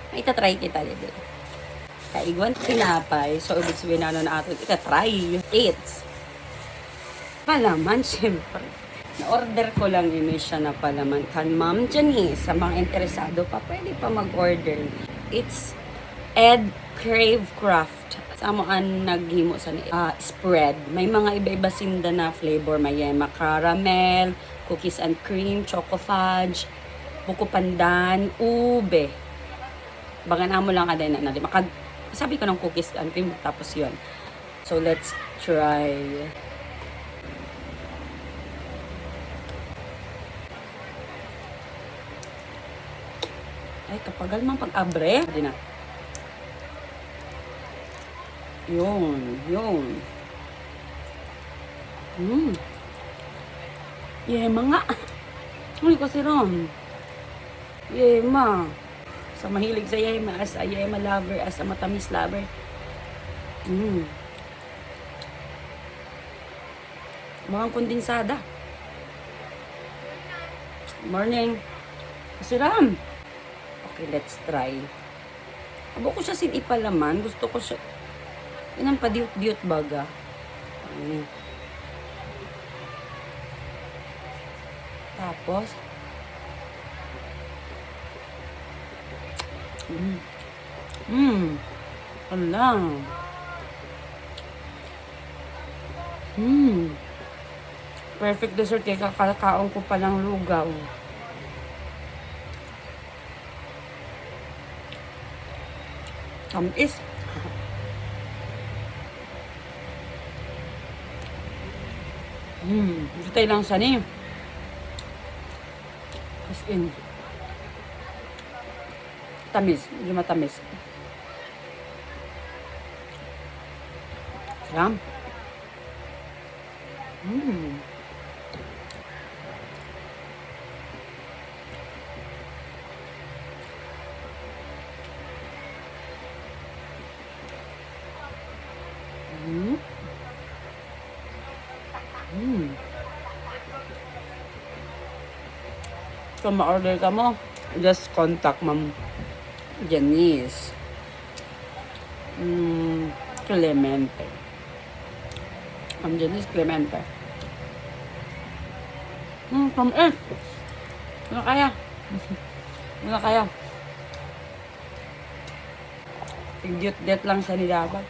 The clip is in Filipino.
May itatry kita dito. Kaigwan tinapay. So, ibig sabihin na ato itatry. It's palaman, syempre. Na-order ko lang ini siya na palaman. Kan Ma'am Janice, sa mga interesado pa, pwede pa mag-order. It's Ed Crave Craft. Sa amoan naghimo sa spread. May mga iba-iba sinda na flavor. May yema caramel, cookies and cream, choco fudge, buko pandan, ube. Bagan mo lang aday na natin. Sabi ko ng cookies and cream, tapos yun. So, let's try. Ay, kapagal man pag-abre. Hindi na. Yun. Yema nga. Uy, kasi ron. Yema. Sa mahilig sa yema, as a yema lover, as a matamis lover. Mga kondensada. Morning. Kasi ram. Okay, let's try. Abo ko siya sin ipalaman. Gusto ko siya. Yan ang padiut-diut baga. Tapos. Ala. Perfect dessert kaya kakakaon ko pa ng lugaw. Tamis. Gutay lang siya ni. As in. Tamis. Hindi matamis. Sarap. Kung ma-order ka mo, just contact Ma'am Janice. Clemente. Ma'am Janice Clemente. Tamis. Wala kaya. Wala kaya. Idiot-diot lang sa nilaban.